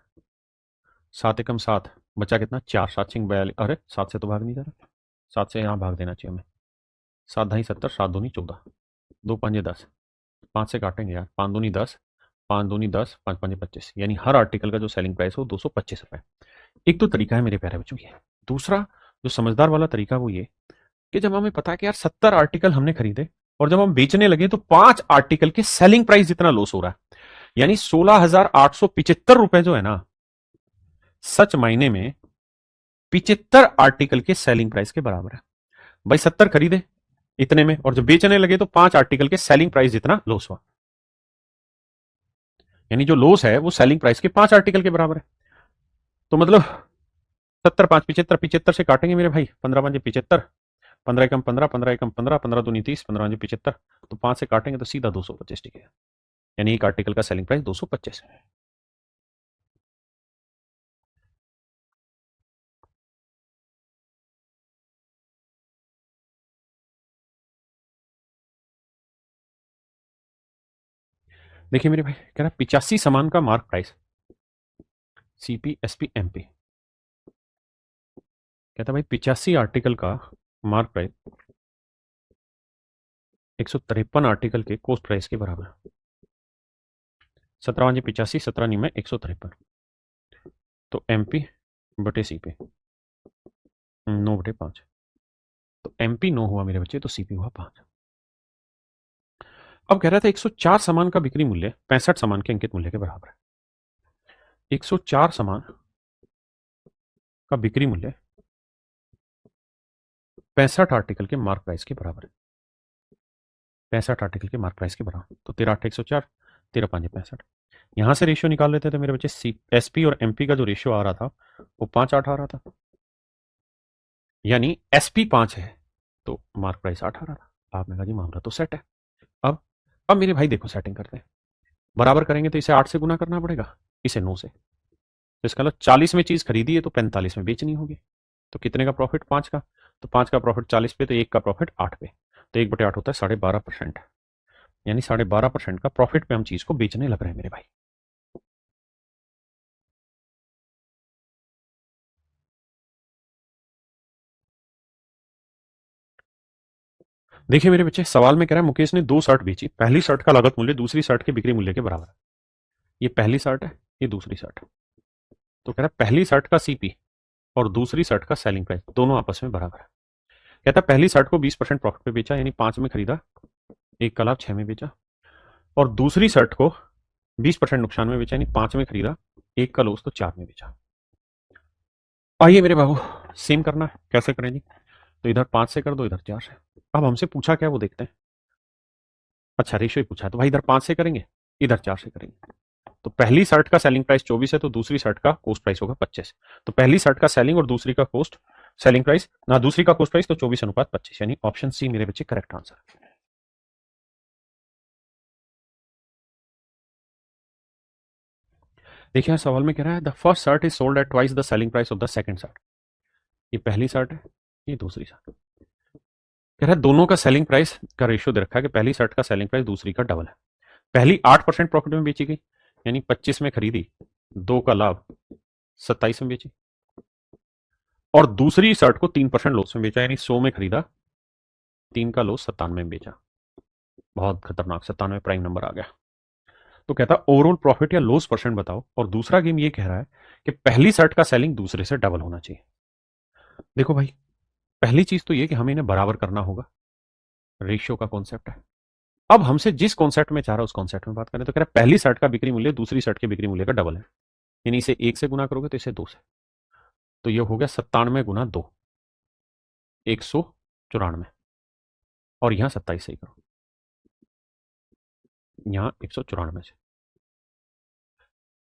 7 एकम 7, बचा कितना 4, 7 सिंह 42, अरे 7 से तो भाग नहीं जा रहा, 7 से यहाँ भाग देना चाहिए हमें, 7 ढाई 70, 7 दूनी 14, 2 पंजे 10, 5 से काटेंगे यार, 5 दूनी 10, 5 दूनी 10, 5 पंजे 25, यानी हर आर्टिकल का जो सेलिंग प्राइस हो 225 रुपये। एक तो तरीका है मेरे प्यारे बच्चों ये। दूसरा जो समझदार वाला तरीका वो ये कि जब हमें पता है कि यार 70 आर्टिकल हमने खरीदे और जब हम बेचने लगे तो 5 आर्टिकल के सेलिंग प्राइस जितना लॉस हो रहा है, यानी 16,875 रुपए जो है ना, सच मायने में 75 आर्टिकल के सेलिंग प्राइस के बराबर है। भाई 70 खरीदे इतने में और जब बेचने लगे तो 5 आर्टिकल के सेलिंग प्राइस जितना लॉस हुआ, यानी जो लॉस है वो सेलिंग प्राइस के 5 आर्टिकल के बराबर है। तो मतलब 70 5 75, 75 से काटेंगे मेरे भाई, 15 5 75, 15 एकम 15, 15 एकम 15, 15 दूनी 30, 15 5 75, तो 5 से काटेंगे तो सीधा 225 टिकेगा, यानी एक आर्टिकल का सेलिंग प्राइस 225 है। देखिए मेरे भाई, कह रहा 85 सामान का mark price, CP SP MP, कहता भाई 85 आर्टिकल का मार्क प्राइस 153 आर्टिकल के कोस्ट प्राइस के बराबर है। 17 5 85, 17 नी में 153, तो एमपी बटे सीपी 9/5, तो एमपी 9 हुआ मेरे बच्चे, तो सीपी हुआ 5। अब कह रहा था 104 सामान का बिक्री मूल्य 65 सामान के अंकित मूल्य के बराबर है। 104 सामान का बिक्री मूल्य 65 आर्टिकल के मार्क प्राइस के बराबर है, 65 आर्टिकल के मार्क प्राइस के बराबर, तो 13 8 104, 13 5 65, यहां से रेशियो निकाल लेते थे मेरे बच्चे, एसपी और एमपी का जो रेशियो आ रहा था वो 5 8 आ रहा था, यानी एसपी 5 है तो मार्क प्राइस 8 आ रहा था। आपने कहा जी मामला तो सेट है। अब मेरे भाई देखो सेटिंग करते हैं, बराबर करेंगे तो इसे 8 से गुना करना पड़ेगा, इसे 9 से, तो इसका मतलब 40 में चीज खरीदी है तो 45 में बेचनी होगी, तो कितने का प्रॉफिट 5 का, तो 5 का प्रॉफिट 40 पे, तो 1 का प्रॉफिट 8 पे, तो 1/8 होता है 12.5%, यानी 12.5% का प्रॉफिट पे हम चीज को बेचने लग रहे हैं मेरे भाई। देखिए मेरे बच्चे, सवाल में कह रहा है मुकेश ने 2 शर्ट बेची, पहली शर्ट का लागत मूल्य दूसरी शर्ट के बिक्री मूल्य के बराबर है। ये पहली शर्ट है, ये दूसरी शर्ट है, तो कह रहा है पहली शर्ट का सीपी और दूसरी शर्ट का सेलिंग प्राइस दोनों आपस में बराबर है। कहता है पहली शर्ट को 20% प्रॉफिट पे बेचा, यानी 5 में खरीदा, 1 का लाभ 6 में बेचा, और दूसरी शर्ट को 20% नुकसान में बेचा, यानी 5 में खरीदा, 1 का लॉस, तो 4 में बेचा। आइए मेरे बाबू सेम करना है, कैसे करें जी, तो इधर 5 से कर दो, इधर 4 से। अब हमसे पूछा क्या वो देखते हैं, अच्छा रेशियो ही पूछा है, तो भाई इधर 5 से करेंगे, इधर 4 से करेंगे, तो पहली शर्ट का सेलिंग प्राइस 24 है तो दूसरी शर्ट का कोस्ट प्राइस होगा 25, तो पहली शर्ट का सेलिंग और दूसरी का कोस्ट सेलिंग प्राइस ना, दूसरी का कोस्ट प्राइस, तो 24/25, यानी ऑप्शन सी मेरे बच्चे करेक्ट आंसर है। देखिए सवाल में कह रहा है the first shirt is sold at twice the selling price of the second shirt, ये पहली शर्ट है, ये दूसरी शर्ट, कह रहा है दोनों का सेलिंग प्राइस का रेशियो दे रखा है कि पहली शर्ट का सेलिंग प्राइस दूसरी का डबल है, पहली 8% प्रॉफिट में बेची गई, यानी 25 में खरीदी, 2 का लाभ 27 में बेची, और दूसरी शर्ट को 3% लॉस में बेचा, यानी 100 में खरीदा, 3 का लॉस 97 में बेचा, बहुत खतरनाक 97 प्राइम नंबर आ गया। तो कहता ओवरऑल प्रॉफिट या लॉस परसेंट बताओ, और दूसरा गेम ये कह रहा है कि पहली शर्ट का सेलिंग दूसरे से डबल होना चाहिए। देखो भाई, पहली चीज तो ये कि हमें इन्हें बराबर करना होगा, रेशियो का कॉन्सेप्ट है। अब हमसे जिस कॉन्सेप्ट में चाह रहा है उस कॉन्सेप्ट में बात करें, तो कह रहा है पहली शर्ट का बिक्री मूल्य दूसरी शर्ट के बिक्री मूल्य का डबल है, यानी इसे 1 से गुना करोगे तो इसे 2 से, तो ये हो गया 97 गुना 2, 194, और यहां 27 से ही करो, यहां 194 से।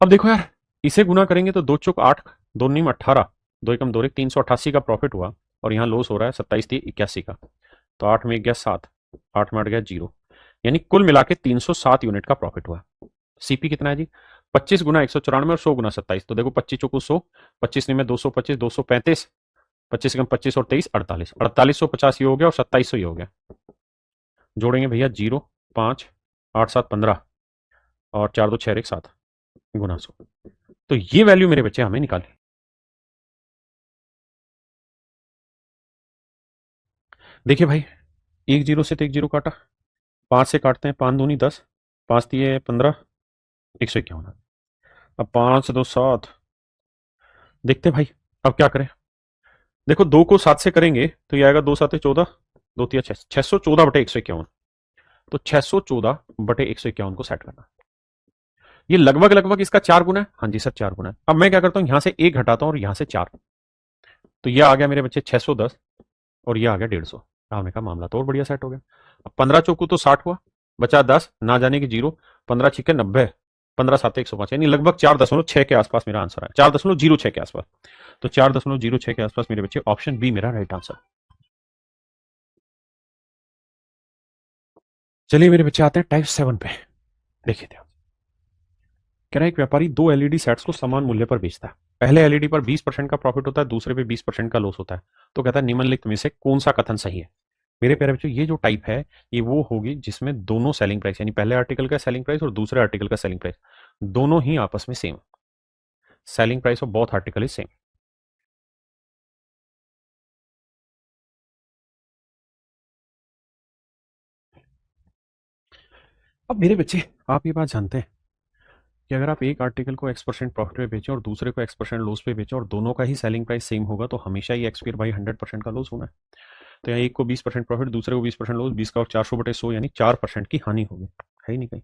अब देखो यार, इसे गुना करेंगे तो 2 चौक 8, 2 नीम 18, 2 एकम 2 388 का प्रॉफिट हुआ, और यहाँ लॉस हो रहा है 27 81 का, तो 8 में 1 गया 7, 8 में 8 गया 0, यानी कुल मिला के 307 यूनिट का प्रॉफिट हुआ। सीपी कितना है जी, 25 गुना 194 और 100 गुना 27, तो देखो 25 चौको 100, 25 में 225, 235, 25 कम 25 और 23 48, 4850 ये हो गया और 2700 ये हो गया। जोड़ेंगे भैया 0 5 8 7 15 और 4 2 6 1 7 गुना 100। तो ये वैल्यू मेरे बच्चे हमें निकाले। देखिए भाई, एक जीरो से तो एक जीरो काटा, 5 से काटते हैं, 5 दूनी 10, 5 दिए 15, 151। अब 5 2 7, देखते हैं भाई अब क्या करें। देखो 2 को 7 से करेंगे तो ये आएगा 2 7 14, 2 3 6, 614 बटे 151। तो 614 बटे 151 को सेट करना। ये लगभग लगभग इसका 4 गुना है। हाँ जी सर 4 गुना है। अब मैं क्या करता हूं, यहां से 1 घटाता हूं और यहां से 4, तो ये आ गया मेरे बच्चे 610 और ये आ गया 150। हमने कहा मामला तो और बढ़िया सेट हो गया। अब 15 चौकू तो 60 हुआ, बचा 10, ना जाने की 0, 15 छिक्के 90, 15 सात 105, यानी लगभग 4.6 के आसपास मेरा आंसर है, 4.06 के आसपास। तो 4.06 के आसपास मेरे बच्चे ऑप्शन बी मेरा राइट आंसर। चलिए मेरे बच्चे आते हैं टाइप 7 पे। देखिए ध्यान, कह रहा है एक व्यापारी दो एलईडी सेट्स को समान मूल्य पर बेचता है। पहले एलईडी पर 20% का प्रॉफिट होता है, दूसरे पे 20% का लॉस होता है। तो कहता है निम्नलिखित में से कौन सा कथन सही है। मेरे प्यारे बच्चों, ये जो टाइप है ये वो होगी जिसमें दोनों सेलिंग प्राइस, यानी पहले आर्टिकल का सेलिंग प्राइस और दूसरे आर्टिकल का सेलिंग प्राइस दोनों ही आपस में same. Selling price of both article is same. अब मेरे बच्चे, आप ये बात जानते हैं कि अगर आप एक आर्टिकल को X% प्रॉफिट पे बेचें और दूसरे को X% लॉस पे बेचें और दोनों का ही सेलिंग प्राइस सेम होगा तो हमेशा ही एक्स बाई 100% का लॉस होना है। तो यहाँ एक को 20% प्रॉफिट, दूसरे को 20% लॉस, 20 का और 400/100 यानी 4% की हानि होगी। है ही नहीं कहीं।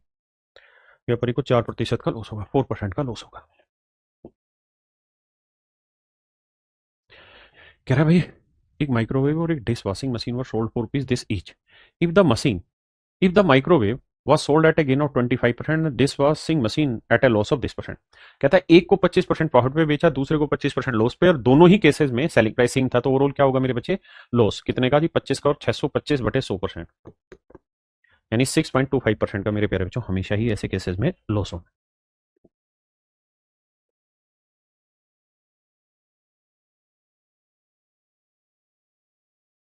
व्यापारी को 4% का लॉस होगा, 4% का लॉस होगा। कह रहा है भाई एक माइक्रोवेव और एक dish washing machine were sold for rupees this each. If the machine, if the microwave was sold at a gain of 25% and dish washing machine at a loss of this percent। कहता है एक को 25% profit पे बेचा, दूसरे को 25% loss पे, और दोनों ही केसेस में सेलिंग प्राइस सेम था, तो ओवरऑल क्या होगा मेरे बच्चे, लॉस कितने का जी, 25 का और 625/100%, यानी 6.25% का मेरे प्यारे बच्चों हमेशा ही ऐसे केसेस में लॉस होगा।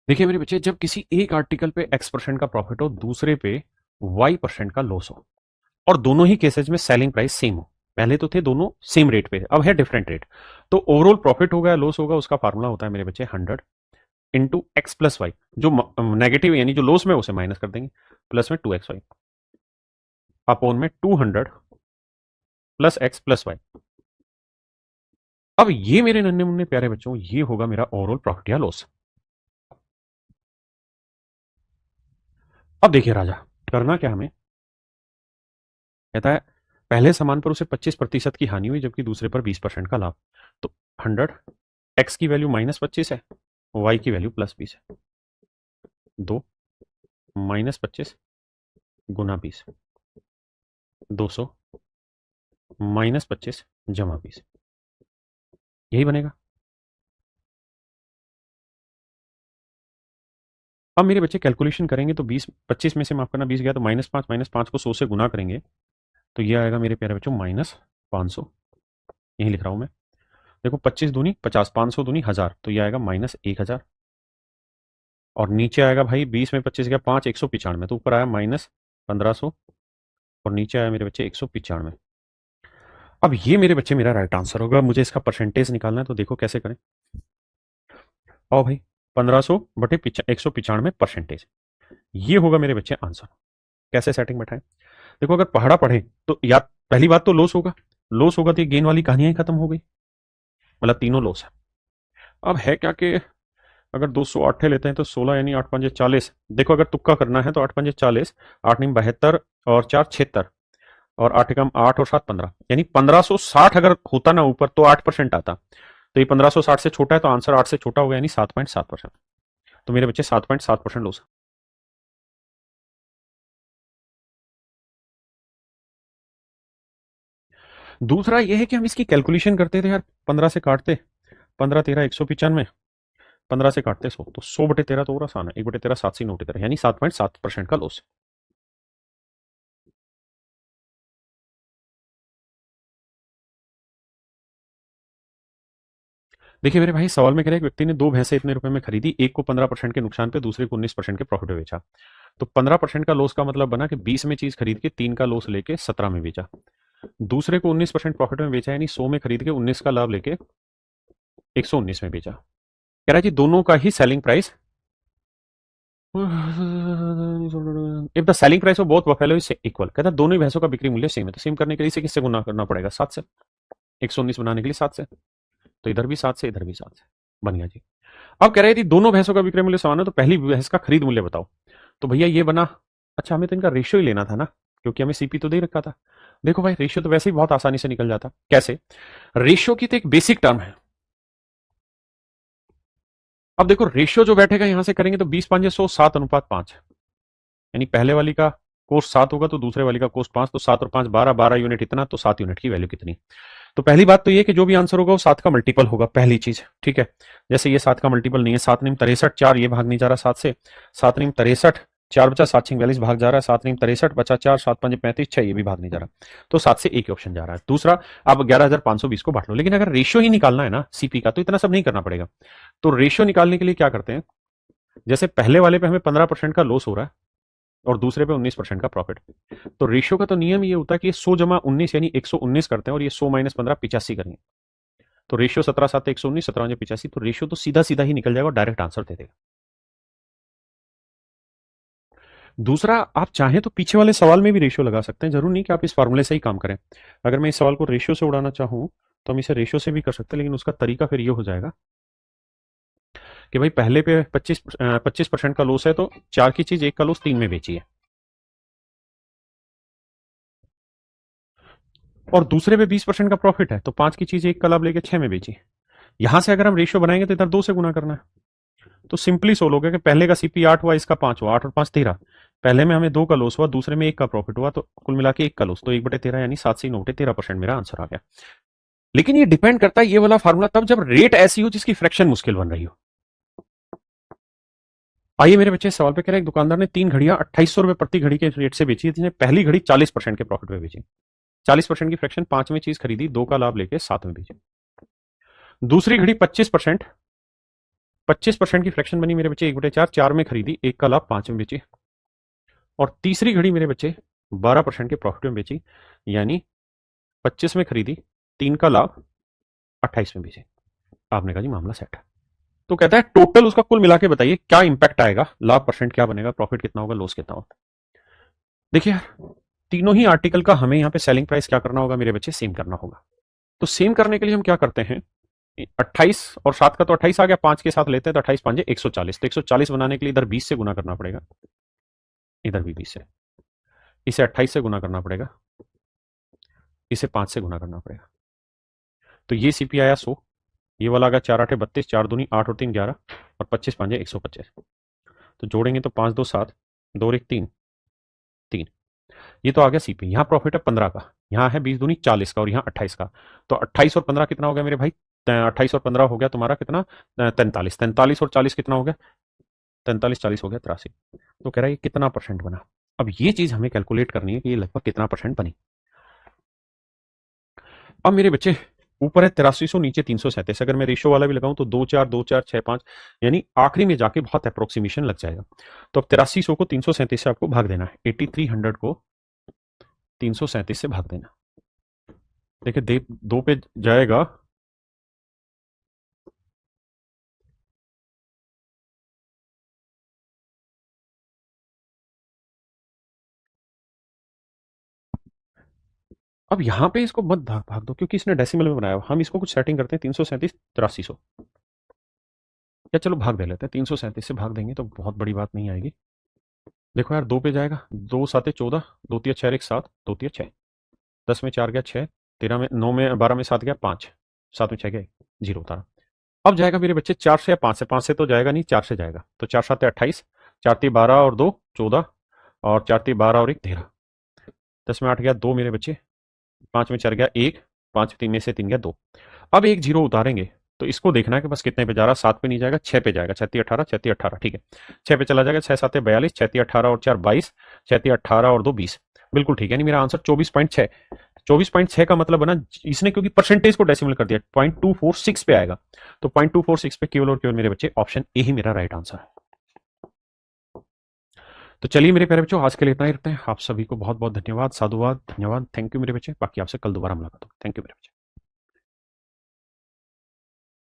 देखिए मेरे बच्चे, जब किसी एक आर्टिकल पे X% का प्रॉफिट हो, दूसरे पे Y% का लॉस हो, और दोनों ही केसेस में सेलिंग प्राइस सेम हो, पहले तो थे दोनों सेम रेट पे, अब है डिफरेंट रेट, तो ओवरऑल प्रॉफिट होगा या लॉस होगा उसका फार्मूला होता है मेरे बच्चे 100 इंटू एक्स प्लस वाई। जो नेगेटिव यानी जो लॉस में उसे माइनस कर देंगे, प्लस में 2xy अपॉन में 200 प्लस एक्स प्लस वाई। अब ये मेरे नन्हे मुन्ने प्यारे बच्चों ये होगा मेरा ओवरऑल प्रॉफिट या लॉस। अब देखिए राजा, करना क्या हमें, कहता है पहले सामान पर उसे 25% की हानि हुई जबकि दूसरे पर 20% का लाभ। तो 100, एक्स की वैल्यू -25 है, वाई की वैल्यू +20 है, 2 -25 गुना 20, 200 -25 जमा 20, यही बनेगा। अब मेरे बच्चे कैलकुलेशन करेंगे तो 20 25 में से माफ करना 20 गया तो -5, -5 को 100 से गुना करेंगे तो ये आएगा मेरे प्यारे बच्चों -500। यही लिख रहा हूं मैं। देखो 25 दूनी 50, 500 दूनी 1000, तो ये आएगा -1000। और नीचे आएगा भाई 20 में 25 गया 5, 195, तो ऊपर आया -1500 और नीचे आया मेरे बच्चे 195। अब ये मेरे बच्चे मेरा राइट आंसर होगा। मुझे इसका परसेंटेज निकालना है, तो देखो कैसे करें। आओ भाई, 1500 बटे 195 परसेंटेज, ये होगा मेरे बच्चे आंसर। कैसे सेटिंग बैठाएं। देखो अगर पहाड़ा पढ़े तो या पहली बात तो लॉस होगा, लॉस होगा तो ये गेन वाली कहानियां ही खत्म हो गई, मतलब तीनों लॉस है। अब है क्या कि अगर 208 लेते हैं तो 16 यानी 8 पंजे 40। देखो अगर तुक्का करना है तो 8 पंजे 40, 8 नीम 72 और 4 76 और 8 एकम 8 और 7 15, यानी 1560 अगर होता ना ऊपर तो 8% आता। तो ये 1560 से छोटा है तो आंसर 8 से छोटा होगा, यानी 7.7%। तो मेरे बच्चे 7.7% लॉस। दूसरा ये है कि हम इसकी कैलकुलेशन करते थे यार, 15 से काटते, 15 13 195, 15 से काटते 100, तो 100/13 तो और आसान है, 1/13 7 से नोट करें, यानी 7.7% का लॉस। देखिए मेरे भाई, सवाल में कह रहे हैं एक व्यक्ति ने दो भैंसें इतने रुपए में खरीदी, एक को 15% के नुकसान पे, दूसरे को 19% के प्रॉफिट में बेचा। तो 15% का लॉस का मतलब बना कि 20 में चीज खरीद के 3 का लॉस लेके 17 में बेचा। दूसरे को 19% प्रॉफिट में बेचा, यानी 100 में खरीद के 19 का लाभ लेके 119 में बेचा। कह रहा है जी दोनों का ही selling price, if the selling price of both buffalo is equal, कहता है दोनों ही भैंसों का बिक्री मूल्य सेम है, तो सेम करने के लिए इसे किससे गुना करना पड़ेगा? 7 से। 119 बनाने के लिए 7 से, तो इधर भी 7 से, इधर भी 7 से, बन गया जी। अब कह रहे थी दोनों भैंसों का विक्रय मूल्य समान है, तो पहली भैंस का खरीद मूल्य बताओ। तो भैया ये बना, अच्छा हमें तो इनका रेशियो ही लेना था ना, क्योंकि हमें सीपी तो दे रखा था। देखो भाई, रेशियो तो वैसे ही बहुत आसानी से निकल जाता। कैसे? रेशियो की तो एक बेसिक टर्म है। अब देखो रेशियो जो बैठेगा यहां से करेंगे तो 20 5 7:5, यानी पहले वाली का कोस्ट 7 होगा तो दूसरे वाली का कोस्ट 5, तो 7 और 5 12, 12 यूनिट इतना, तो 7 यूनिट की वैल्यू कितनी? तो पहली बात तो ये कि जो भी आंसर होगा वो 7 का मल्टीपल होगा, पहली चीज। ठीक है, जैसे ये 7 का मल्टीपल नहीं है, 7 नीम 63, 4 ये भाग नहीं जा रहा 7 से, 7 नीम 63, 4 बचा 7 छिंग 42 भाग जा रहा है, 7 नीम 63 बचा 4, 7 5 35 6 ये भी भाग नहीं जा रहा, तो 7 से एक ही ऑप्शन जा रहा है। दूसरा, आप 11,520 को बांट लो, लेकिन अगर रेशियो ही निकालना है ना सीपी का, तो इतना सब नहीं करना पड़ेगा। तो रेशियो निकालने के लिए क्या करते हैं, जैसे पहले वाले पे हमें 15% का लॉस हो रहा है और दूसरे पे 19% का प्रॉफिट, तो रेशियो का तो नियम ये होता है कि ये 100 जमा 19 यानी 119 करते हैं, और ये 100 माइनस 15 85 करेंगे। तो रेशियो 17 7 119, 17 85, तो रेशियो तो सीधा सीधा ही निकल जाएगा और डायरेक्ट आंसर दे देगा। दूसरा, आप चाहें तो पीछे वाले सवाल में भी रेशियो लगा सकते हैं, जरूर नहीं कि आप इस फॉर्मूले से ही काम करें। अगर मैं इस सवाल को रेशियो से उड़ाना चाहूं तो हम इसे रेशियो से भी कर सकते हैं, लेकिन उसका तरीका फिर ये हो जाएगा कि भाई पहले पे 25% का लॉस है, तो 4 की चीज 1 का लॉस 3 में बेची है, और दूसरे पे 20% का प्रॉफिट है, तो 5 की चीज 1 का लाभ लेके 6 में बेची। यहां से अगर हम रेशियो बनाएंगे तो इधर 2 से गुना करना है, तो सिंपली सोल्व हो गया कि पहले का सीपी 8 हुआ, इसका 5 हुआ, 8 और 5 13, पहले में हमें 2 का लॉस हुआ, दूसरे में 1 का प्रॉफिट हुआ, तो कुल मिला के 1 का लॉस, तो 1/13 यानी 7 से 9 13% मेरा आंसर आ गया। लेकिन ये डिपेंड करता है ये वाला फार्मूला तब जब रेट ऐसी हो जिसकी फ्रैक्शन मुश्किल बन रही हो। आइए मेरे बच्चे, सवाल पे कह रहे हैं एक दुकानदार ने 3 घड़ियां 2800 रुपए प्रति घड़ी के रेट से बेची, जिसने पहली घड़ी 40% के प्रॉफिट में बेची, 40% की फ्रैक्शन, 5 में चीज खरीदी, 2 का लाभ लेके 7 में बेची। दूसरी घड़ी 25% की फ्रैक्शन बनी मेरे बच्चे, 1/4, 4 में खरीदी, 1 का लाभ 5 में बेची। और तीसरी घड़ी मेरे बच्चे 12% के प्रॉफिट में बेची, यानी 25 में खरीदी, 3 का लाभ 28 में बेची। आपने कहा जी मामला सेट है। तो कहता है टोटल उसका कुल मिला के बताइए क्या इंपैक्ट आएगा, लाभ परसेंट क्या बनेगा, प्रॉफिट कितना होगा, लॉस कितना होगा। देखिए यार, तीनों ही आर्टिकल का हमें यहाँ पे सेलिंग प्राइस क्या करना होगा मेरे बच्चे, सेम करना होगा। तो सेम करने के लिए हम क्या करते हैं, 28 और 7 का तो 28 आ गया, 5 के साथ लेते हैं तो 28 5 140, तो 140 बनाने के लिए इधर 20 से गुना करना पड़ेगा, इधर भी 20 से, इसे 28 से गुना करना पड़ेगा, इसे 5 से गुना करना पड़ेगा, तो ये सीपी आया 100, ये वाला आ गया 4 8 32, 4 दूनी 8 और 3 11, और 25 5 125, तो जोड़ेंगे तो 5 2 7, 2 1 3 3, ये तो आ गया सीपी। यहाँ प्रॉफिट है 15 का, यहाँ है 20 दूनी 40 का, और यहाँ 28 का, तो 28 और 15 कितना हो गया मेरे भाई, 28 और 15 हो गया तुम्हारा कितना, 43, 43 और 40 कितना हो गया, 43 40 हो गया 83। तो कह रहा है ये कितना परसेंट बना। अब ये चीज हमें कैलकुलेट करनी है कि ये लगभग कितना परसेंट बनी। अब मेरे बच्चे, ऊपर है 8300, नीचे 337, अगर मैं रेशियो वाला भी लगाऊं तो 2 4 2 4 6 5, यानी आखिरी में जाके बहुत अप्रोक्सीमेशन लग जाएगा। तो अब 8300 को 337 से आपको भाग देना है, 8300 को 337 से भाग देना। देखिए दो पे जाएगा, अब यहां पे इसको मत भाग भाग दो, क्योंकि इसने डेसिमल में बनाया, हम इसको कुछ सेटिंग करते हैं, 337 8300, या चलो भाग दे लेते हैं, 337 से भाग देंगे तो बहुत बड़ी बात नहीं आएगी। देखो यार, 2 पे जाएगा, 2 7 14, 2 3 6 1 7, 2 3 6, 10 में 4 गया 6, 13 में 9 में 12 में 7 गया 5, 7 में 6 गया 0 उतारा। अब जाएगा मेरे बच्चे 4 से या 5 से, 5 से तो जाएगा नहीं, 4 से जाएगा, तो 4 7 28, 4 3 12 और 2 14, और 4 3 12 और 1 13, 10 में 8 गया 2 मेरे बच्चे, 5 में 4 गया 1, 5 3 में से 3 गया 2। अब एक जीरो उतारेंगे तो इसको देखना है कि बस कितने पे जा रहा है, 7 पे नहीं जाएगा, 6 पे जाएगा, 6 18, 6 18, ठीक है, 6 पे चला जाएगा, 6 7 42, 6 18 और 4 22, 6 18 और 2 20, बिल्कुल ठीक है, यानी मेरा आंसर 24.6, 24.6 का मतलब है ना, इसने क्योंकि परसेंटेज को डेसिमल कर दिया, 0.246 पे आएगा, तो 0.246 पे केवल और केवल मेरे बच्चे ऑप्शन ए ही मेरा राइट आंसर है। तो चलिए मेरे प्यारे बच्चों, आज के लिए इतना ही रखते हैं। आप सभी को बहुत बहुत धन्यवाद, साधुवाद, धन्यवाद, थैंक यू मेरे बच्चे। बाकी आपसे कल दोबारा मुलाकात होगी। थैंक यू मेरे बच्चे।